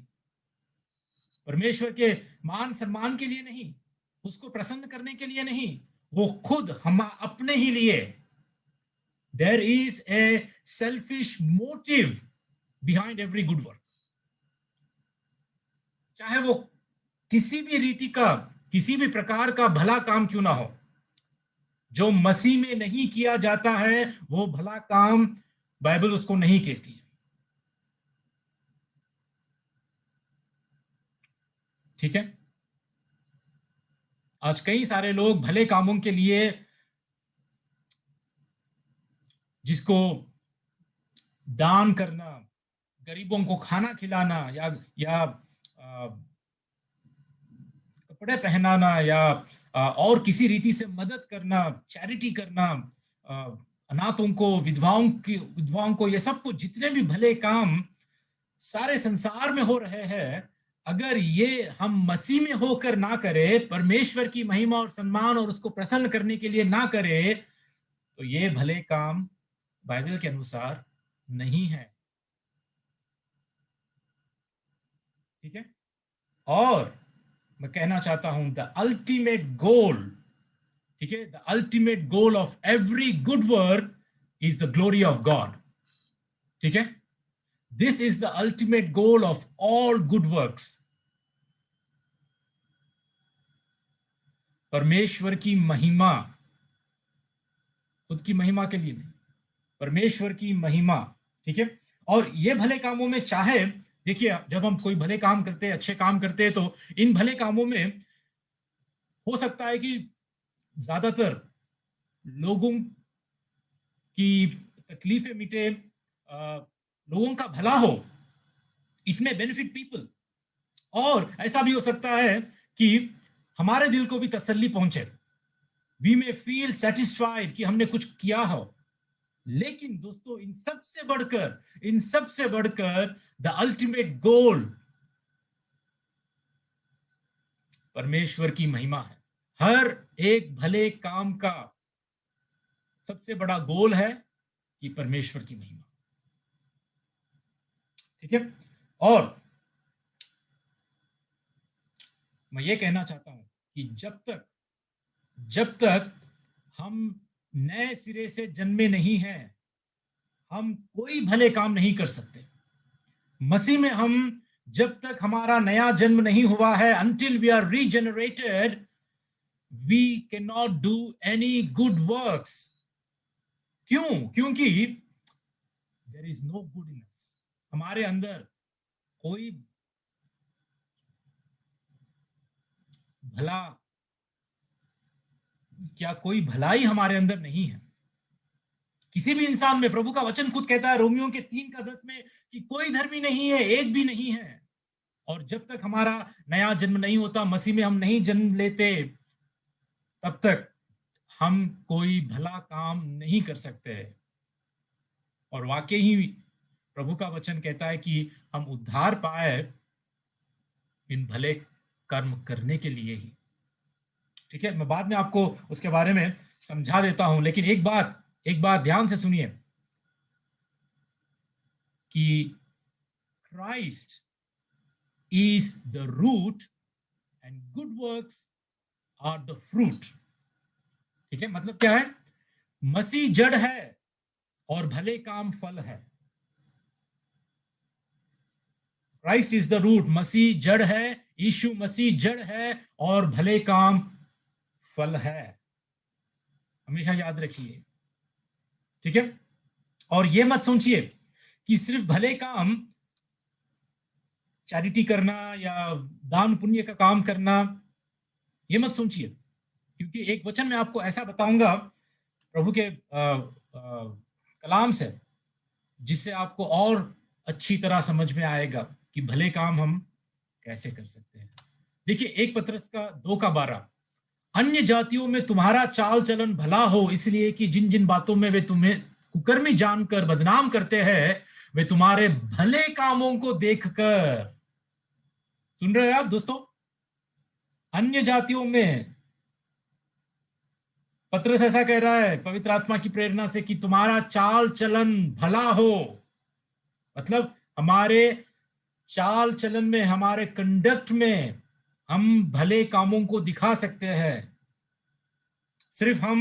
परमेश्वर के मान सम्मान के लिए नहीं, उसको प्रसन्न करने के लिए नहीं, वो खुद हम अपने ही लिए। There is a selfish motive behind every good work, चाहे वो किसी भी रीति का, किसी भी प्रकार का भला काम क्यों ना हो, जो मसीह में नहीं किया जाता है वो भला काम बाइबल उसको नहीं कहती है। ठीक है, आज कई सारे लोग भले कामों के लिए, जिसको दान करना, गरीबों को खाना खिलाना, या कपड़े पहनाना, या और किसी रीति से मदद करना, चैरिटी करना, अनाथों को, विधवाओं को, ये सब कुछ, जितने भी भले काम सारे संसार में हो रहे हैं, अगर ये हम मसीह में होकर ना करें, परमेश्वर की महिमा और सम्मान और उसको प्रसन्न करने के लिए ना करें, तो ये भले काम बाइबल के अनुसार नहीं है। ठीक है, और मैं कहना चाहता हूं, द अल्टीमेट गोल, ठीक है, the ultimate goal of every good work is the glory of God. ठीक है, this is the ultimate goal of all good works. परमेश्वर की महिमा, खुद की महिमा के लिए नहीं, परमेश्वर की महिमा। ठीक है, और ये भले कामों में चाहे देखिए, जब हम कोई भले काम करते हैं, अच्छे काम करते हैं, तो इन भले कामों में हो सकता है कि ज्यादातर लोगों की तकलीफें मिटे, लोगों का भला हो, इट मे बेनिफिट पीपल। और ऐसा भी हो सकता है कि हमारे दिल को भी तसल्ली पहुंचे, वी मे फील सेटिस्फाइड कि हमने कुछ किया हो। लेकिन दोस्तों, इन सब से बढ़कर द अल्टीमेट गोल परमेश्वर की महिमा है। हर एक भले काम का सबसे बड़ा गोल है कि परमेश्वर की महिमा। ठीक है। और मैं ये कहना चाहता हूं कि जब तक हम नए सिरे से जन्मे नहीं हैं, हम कोई भले काम नहीं कर सकते। मसीह में हम जब तक हमारा नया जन्म नहीं हुआ है, until we are regenerated, we cannot do any good works। क्यों? क्योंकि there is no good in us। हमारे अंदर कोई भला, क्या कोई भलाई हमारे अंदर नहीं है किसी भी इंसान में। प्रभु का वचन खुद कहता है रोमियो के 3:10 में कि कोई धर्मी नहीं है, एक भी नहीं है। और जब तक हमारा नया जन्म नहीं होता, मसीह में हम नहीं जन्म लेते, तब तक हम कोई भला काम नहीं कर सकते। और वाकई ही प्रभु का वचन कहता है कि हम उद्धार पाए इन भले कर्म करने के लिए ही। ठीक है, मैं बाद में आपको उसके बारे में समझा देता हूं, लेकिन एक बात ध्यान से सुनिए कि Christ is the root and good works are the fruit. ठीक है, मतलब क्या है? मसीह जड़ है और भले काम फल है। क्राइस्ट इज द रूट, मसीह जड़ है, यीशु मसीह जड़ है और भले काम फल है। हमेशा याद रखिए। ठीक है। और ये मत सोचिए कि सिर्फ भले काम, चैरिटी करना या दान पुण्य का काम करना, ये मत सोचिए। क्योंकि एक वचन मैं आपको ऐसा बताऊंगा प्रभु के कलाम से, जिससे आपको और अच्छी तरह समझ में आएगा कि भले काम हम कैसे कर सकते हैं। देखिए, 1 पतरस 2:12, अन्य जातियों में तुम्हारा चाल चलन भला हो, इसलिए कि जिन जिन बातों में वे तुम्हें कुकर्मी जानकर बदनाम करते हैं, वे तुम्हारे भले कामों को देखकर, सुन रहे हैं आप दोस्तों? अन्य जातियों में पत्रस ऐसा कह रहा है पवित्र आत्मा की प्रेरणा से कि तुम्हारा चाल चलन भला हो। मतलब हमारे चाल चलन में, हमारे कंडक्ट में हम भले कामों को दिखा सकते हैं। सिर्फ हम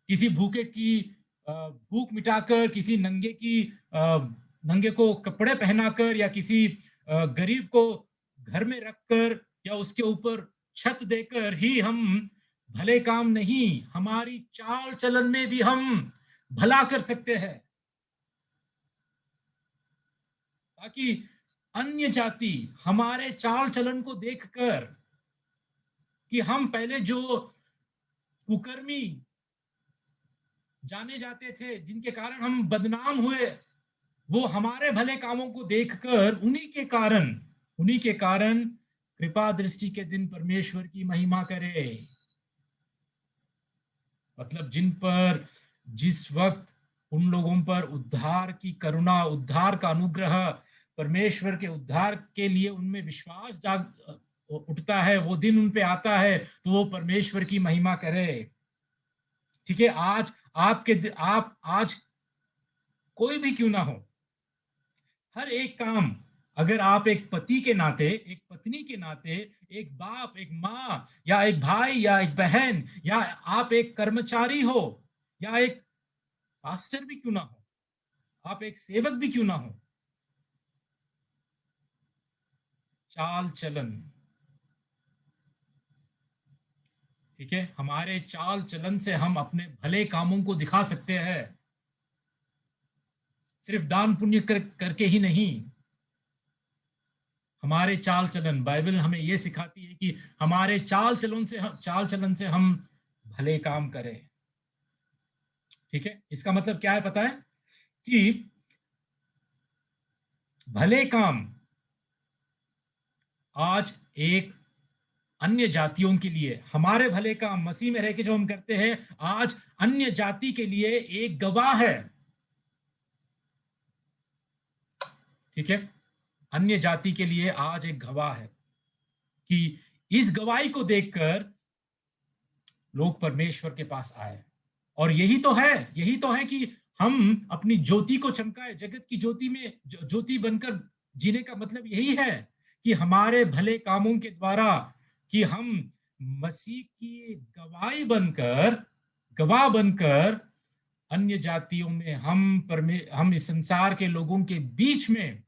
किसी भूखे की भूख मिटाकर, किसी नंगे को कपड़े पहनाकर, या किसी गरीब को घर में रखकर, या उसके ऊपर छत देकर ही हम भले काम नहीं, हमारी चाल चलन में भी हम भला कर सकते हैं, ताकि अन्य जाति हमारे चाल चलन को देखकर, कि हम पहले जो कुकर्मी जाने जाते थे, जिनके कारण हम बदनाम हुए, वो हमारे भले कामों को देखकर उन्हीं के कारण कृपा दृष्टि के दिन परमेश्वर की महिमा करे। मतलब जिस वक्त उन लोगों पर उद्धार की करुणा, उद्धार का अनुग्रह, परमेश्वर के उद्धार के लिए उनमें विश्वास जाग उठता है, वो दिन उन पे आता है, तो वो परमेश्वर की महिमा करे। ठीक है। आज कोई भी क्यों ना हो, हर एक काम, अगर आप एक पति के नाते, एक पत्नी के नाते, एक बाप, एक माँ, या एक भाई, या एक बहन, या आप एक कर्मचारी हो, या एक पास्टर भी क्यों ना हो, आप एक सेवक भी क्यों ना हो, चाल चलन, ठीक है, हमारे चाल चलन से हम अपने भले कामों को दिखा सकते हैं। सिर्फ दान पुण्य करके ही नहीं, हमारे चाल चलन, बाइबल हमें यह सिखाती है कि हमारे चाल चलन से हम भले काम करें। ठीक है, इसका मतलब क्या है पता है? कि भले काम आज एक अन्य जातियों के लिए, हमारे भले काम मसीह में रह के जो हम करते हैं, आज अन्य जाति के लिए एक गवाह है। ठीक है, अन्य जाति के लिए आज एक गवाह है कि इस गवाही को देखकर लोग परमेश्वर के पास आए। और यही तो है कि हम अपनी ज्योति को चमकाए, जगत की ज्योति में ज्योति बनकर जीने का मतलब यही है कि हमारे भले कामों के द्वारा, कि हम मसीह की गवाह बनकर अन्य जातियों में, हम इस संसार के लोगों के बीच में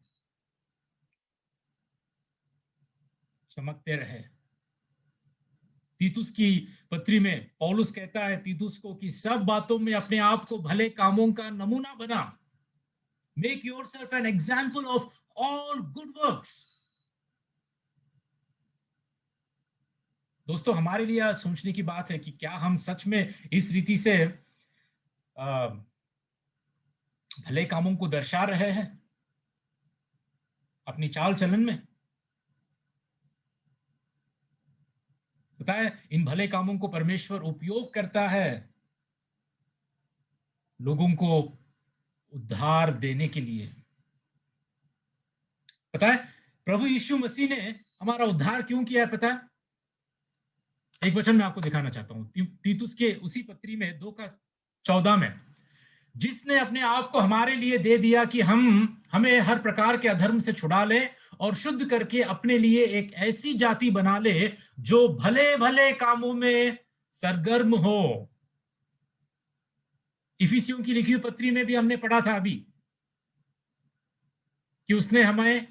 चमकते रहे। तीतुस की पत्री में पौलुस कहता है तीतुस को कि सब बातों में अपने आप को भले कामों का नमूना बना, make yourself an example of all good works. दोस्तों, हमारे लिए सोचने की बात है कि क्या हम सच में इस रीति से भले कामों को दर्शा रहे हैं अपनी चाल चलन में? पता है, इन भले कामों को परमेश्वर उपयोग करता है लोगों को उद्धार देने के लिए। पता है, प्रभु यीशु मसीह ने हमारा उद्धार क्यों किया है? पता है, एक वचन मैं आपको दिखाना चाहता हूं, तीतुस के उसी पत्री में 2:14 में, जिसने अपने आप को हमारे लिए दे दिया कि हमें हर प्रकार के अधर्म से छुड़ा ले और शुद्ध करके अपने लिए एक ऐसी जाति बना ले जो भले भले कामों में सरगर्म हो। इफिसियों की लिखी हुई पत्री में भी हमने पढ़ा था अभी कि उसने हमें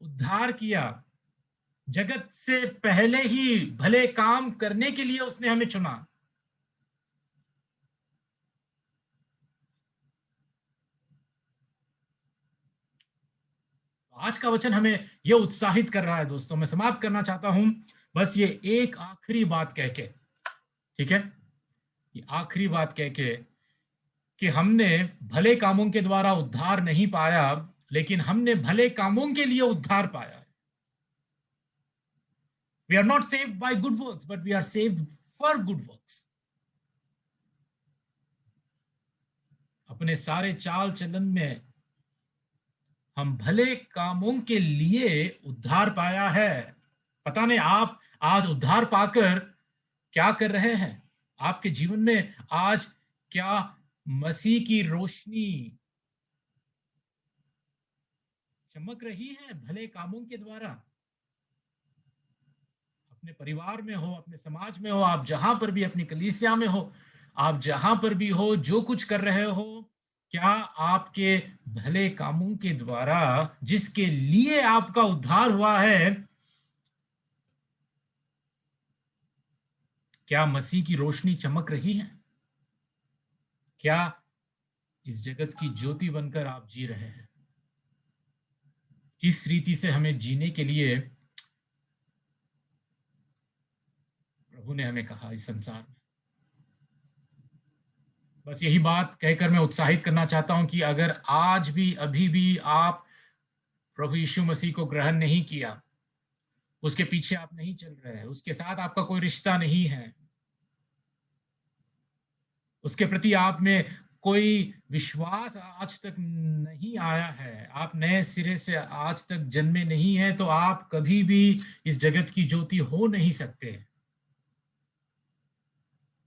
उद्धार किया, जगत से पहले ही भले काम करने के लिए उसने हमें चुना। आज का वचन हमें यह उत्साहित कर रहा है। दोस्तों, मैं समाप्त करना चाहता हूं बस ये एक आखिरी बात कह के, ठीक है, ये आखिरी बात कह के कि हमने भले कामों के द्वारा उद्धार नहीं पाया, लेकिन हमने भले कामों के लिए उद्धार पाया है। We are not saved by good works, but we are saved for good works. अपने सारे चाल चलन में हम भले कामों के लिए उद्धार पाया है। पता नहीं आप आज उद्धार पाकर क्या कर रहे हैं? आपके जीवन में आज क्या मसीह की रोशनी चमक रही है भले कामों के द्वारा? अपने परिवार में हो, अपने समाज में हो, आप जहां पर भी, अपनी कलीसिया में हो, आप जहां पर भी हो, जो कुछ कर रहे हो, क्या आपके भले कामों के द्वारा, जिसके लिए आपका उद्धार हुआ है, क्या मसीह की रोशनी चमक रही है? क्या इस जगत की ज्योति बनकर आप जी रहे हैं? इस रीति से हमें जीने के लिए प्रभु ने हमें कहा इस संसार में। बस यही बात कहकर मैं उत्साहित करना चाहता हूं कि अगर आज भी, अभी भी आप प्रभु यीशु मसीह को ग्रहण नहीं किया, उसके पीछे आप नहीं चल रहे हैं, उसके साथ आपका कोई रिश्ता नहीं है, उसके प्रति आप में कोई विश्वास आज तक नहीं आया है, आप नए सिरे से आज तक जन्मे नहीं है, तो आप कभी भी इस जगत की ज्योति हो नहीं सकते।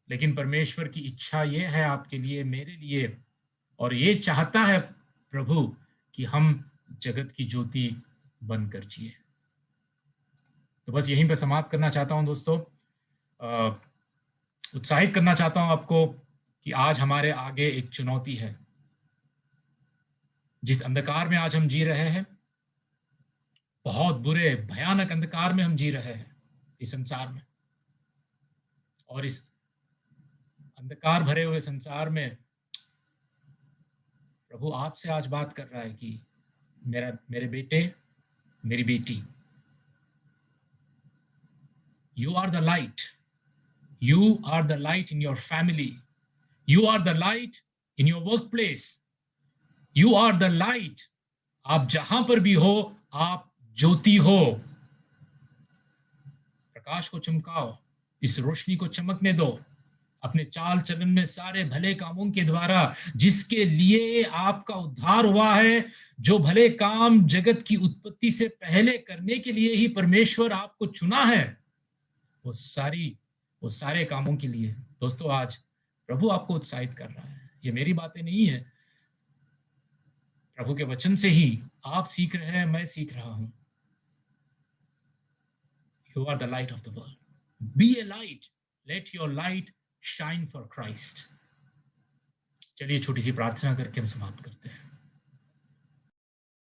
लेकिन परमेश्वर की इच्छा ये है आपके लिए, मेरे लिए, और ये चाहता है प्रभु कि हम जगत की ज्योति बनकर जिए। तो बस यहीं पर समाप्त करना चाहता हूं दोस्तों। उत्साहित करना चाहता हूं आपको कि आज हमारे आगे एक चुनौती है। जिस अंधकार में आज हम जी रहे हैं, बहुत बुरे भयानक अंधकार में हम जी रहे हैं इस संसार में, और इस अंधकार भरे हुए संसार में प्रभु प्रभु आपसे आज बात कर रहा है कि मेरे बेटे, मेरी बेटी, you are the light. You are the light in your family. You are the light in your workplace. You are the light. आप जहां पर भी हो, आप ज्योति हो। प्रकाश को चमकाओ, इस रोशनी को चमकने दो। अपने चाल चलन में सारे भले कामों के द्वारा जिसके लिए आपका उद्धार हुआ है, जो भले काम जगत की उत्पत्ति से पहले करने के लिए ही परमेश्वर आपको चुना है, वो सारे कामों के लिए दोस्तों आज प्रभु आपको उत्साहित कर रहा है। ये मेरी बातें नहीं है, प्रभु के वचन से ही आप सीख रहे हैं, मैं सीख रहा हूं। You are the light of the world. Be a light. Let your light shine for Christ. चलिए छोटी सी प्रार्थना करके हम समाप्त करते हैं।